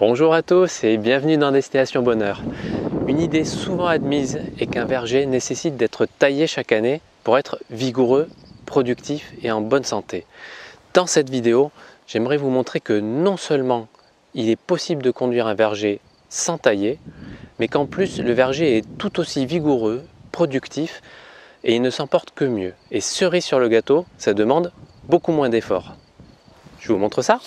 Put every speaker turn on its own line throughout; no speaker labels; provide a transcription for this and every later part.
Bonjour à tous et bienvenue dans Destination Bonheur. Une idée souvent admise est qu'un verger nécessite d'être taillé chaque année pour être vigoureux, productif et en bonne santé. Dans cette vidéo, j'aimerais vous montrer que non seulement il est possible de conduire un verger sans tailler, mais qu'en plus le verger est tout aussi vigoureux, productif et il ne s'en porte que mieux. Et cerise sur le gâteau, ça demande beaucoup moins d'efforts. Je vous montre ça.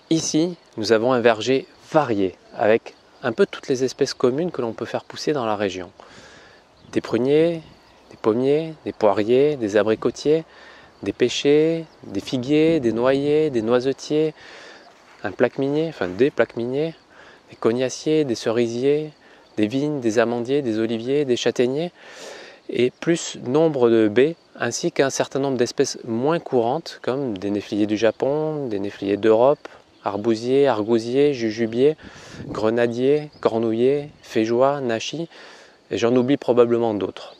Ici, nous avons un verger varié avec un peu toutes les espèces communes que l'on peut faire pousser dans la région. Des pruniers, des pommiers, des poiriers, des abricotiers, des pêchers, des figuiers, des noyers, des noisetiers, des plaques miniers, des cognaciers, des cerisiers, des vignes, des amandiers, des oliviers, des châtaigniers et plus nombre de baies ainsi qu'un certain nombre d'espèces moins courantes comme des néfliers du Japon, des néfliers d'Europe, arbousiers, argousiers, jujubiers, grenadiers, cornouillers, féjois, nachis, et j'en oublie probablement d'autres.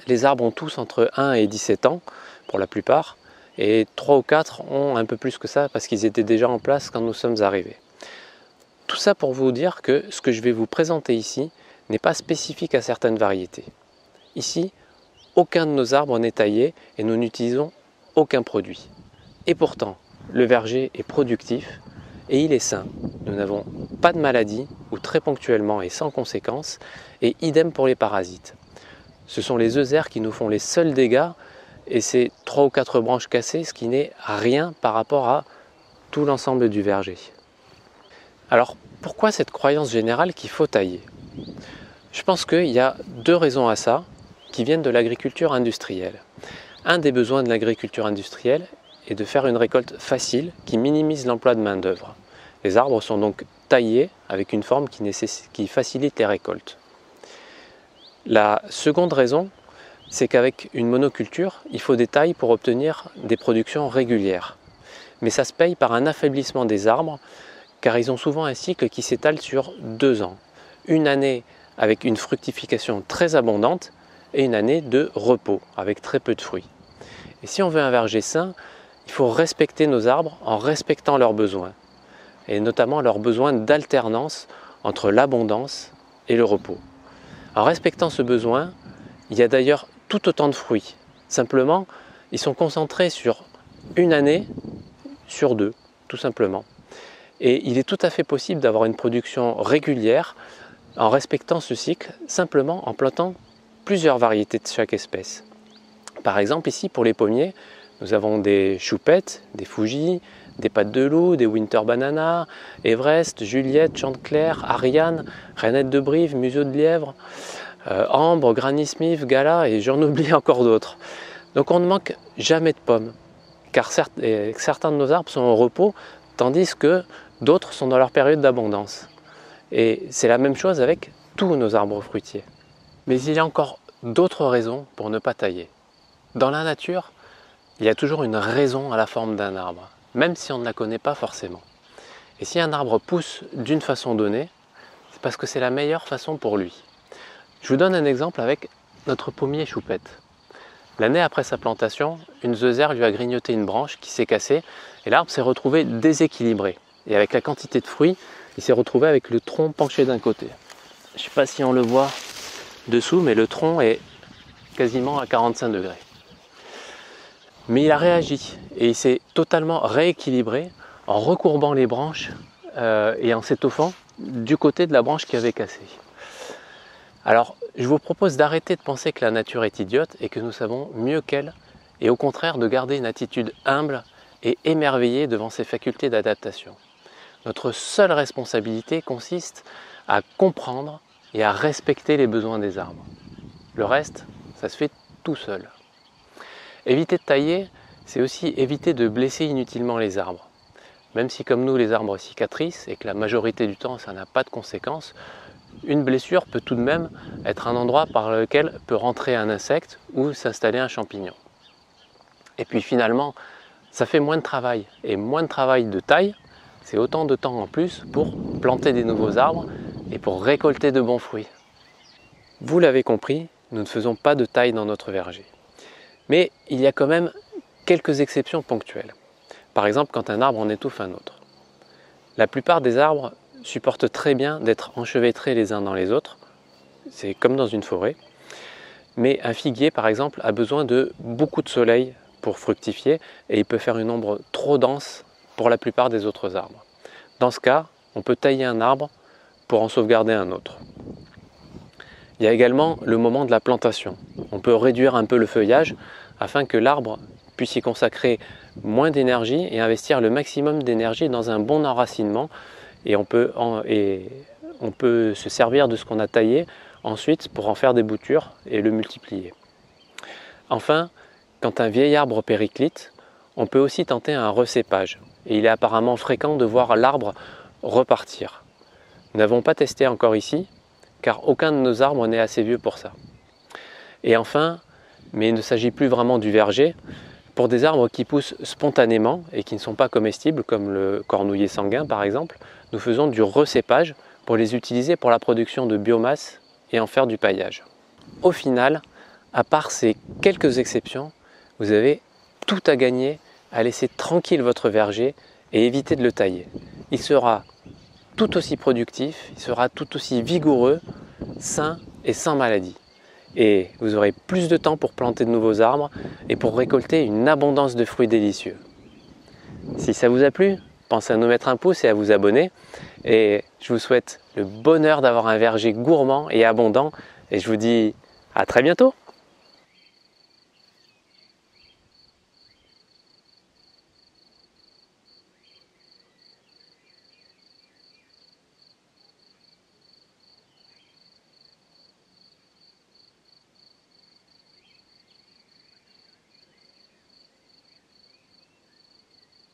Les arbres ont tous entre 1 et 17 ans pour la plupart, et 3 ou 4 ont un peu plus que ça parce qu'ils étaient déjà en place quand nous sommes arrivés. Tout ça pour vous dire que ce que je vais vous présenter ici n'est pas spécifique à certaines variétés. Ici, aucun de nos arbres n'est taillé et nous n'utilisons aucun produit. Et pourtant, le verger est productif et il est sain. Nous n'avons pas de maladie ou très ponctuellement et sans conséquence, et idem pour les parasites. Ce sont les euthères qui nous font les seuls dégâts et c'est 3 ou 4 branches cassées, ce qui n'est rien par rapport à tout l'ensemble du verger. Alors pourquoi cette croyance générale qu'il faut tailler? Je pense qu'il y a 2 raisons à ça qui viennent de l'agriculture industrielle. Un des besoins de l'agriculture industrielle est de faire une récolte facile qui minimise l'emploi de main-d'œuvre. Les arbres sont donc taillés avec une forme qui facilite les récoltes. La seconde raison, c'est qu'avec une monoculture, il faut des tailles pour obtenir des productions régulières. Mais ça se paye par un affaiblissement des arbres, car ils ont souvent un cycle qui s'étale sur 2 ans. Une année avec une fructification très abondante et une année de repos, avec très peu de fruits. Et si on veut un verger sain, il faut respecter nos arbres en respectant leurs besoins, et notamment leurs besoins d'alternance entre l'abondance et le repos. En respectant ce besoin, il y a d'ailleurs tout autant de fruits. Simplement, ils sont concentrés sur une année sur 2, tout simplement. Et il est tout à fait possible d'avoir une production régulière en respectant ce cycle, simplement en plantant plusieurs variétés de chaque espèce. Par exemple, ici, pour les pommiers, nous avons des choupettes, des Fuji, des pâtes de loup, des winter banana, Everest, Juliette, Chanteclair, Ariane, Rainette de Brive, Museau de Lièvre, Ambre, Granny Smith, Gala et j'en oublie encore d'autres. Donc on ne manque jamais de pommes, car certains de nos arbres sont au repos, tandis que d'autres sont dans leur période d'abondance. Et c'est la même chose avec tous nos arbres fruitiers. Mais il y a encore d'autres raisons pour ne pas tailler. Dans la nature, il y a toujours une raison à la forme d'un arbre, même si on ne la connaît pas forcément. Et si un arbre pousse d'une façon donnée, c'est parce que c'est la meilleure façon pour lui. Je vous donne un exemple avec notre pommier choupette. L'année après sa plantation, une zézère lui a grignoté une branche qui s'est cassée et l'arbre s'est retrouvé déséquilibré. Et avec la quantité de fruits, il s'est retrouvé avec le tronc penché d'un côté. Je ne sais pas si on le voit dessous, mais le tronc est quasiment à 45 degrés. Mais il a réagi et il s'est totalement rééquilibré en recourbant les branches et en s'étoffant du côté de la branche qui avait cassé. Alors, je vous propose d'arrêter de penser que la nature est idiote et que nous savons mieux qu'elle, et au contraire de garder une attitude humble et émerveillée devant ses facultés d'adaptation. Notre seule responsabilité consiste à comprendre et à respecter les besoins des arbres. Le reste, ça se fait tout seul. Éviter de tailler, c'est aussi éviter de blesser inutilement les arbres. Même si comme nous les arbres cicatrisent et que la majorité du temps ça n'a pas de conséquences, une blessure peut tout de même être un endroit par lequel peut rentrer un insecte ou s'installer un champignon. Et puis finalement, ça fait moins de travail. Et moins de travail de taille, c'est autant de temps en plus pour planter des nouveaux arbres et pour récolter de bons fruits. Vous l'avez compris, nous ne faisons pas de taille dans notre verger. Mais il y a quand même quelques exceptions ponctuelles. Par exemple, quand un arbre en étouffe un autre. La plupart des arbres supportent très bien d'être enchevêtrés les uns dans les autres. C'est comme dans une forêt. Mais un figuier, par exemple, a besoin de beaucoup de soleil pour fructifier et il peut faire une ombre trop dense pour la plupart des autres arbres. Dans ce cas, on peut tailler un arbre pour en sauvegarder un autre. Il y a également le moment de la plantation. On peut réduire un peu le feuillage afin que l'arbre puisse y consacrer moins d'énergie et investir le maximum d'énergie dans un bon enracinement. Et on peut se servir de ce qu'on a taillé ensuite pour en faire des boutures et le multiplier. Enfin, quand un vieil arbre périclite, on peut aussi tenter un recépage. Et il est apparemment fréquent de voir l'arbre repartir. Nous n'avons pas testé encore ici, car aucun de nos arbres n'est assez vieux pour ça. Et enfin, mais il ne s'agit plus vraiment du verger, pour des arbres qui poussent spontanément et qui ne sont pas comestibles, comme le cornouiller sanguin par exemple, nous faisons du recépage pour les utiliser pour la production de biomasse et en faire du paillage. Au final, à part ces quelques exceptions, vous avez tout à gagner à laisser tranquille votre verger et éviter de le tailler. Il sera tout aussi productif, il sera tout aussi vigoureux, sain et sans maladie. Et vous aurez plus de temps pour planter de nouveaux arbres et pour récolter une abondance de fruits délicieux. Si ça vous a plu, pensez à nous mettre un pouce et à vous abonner. Et je vous souhaite le bonheur d'avoir un verger gourmand et abondant. Et je vous dis à très bientôt!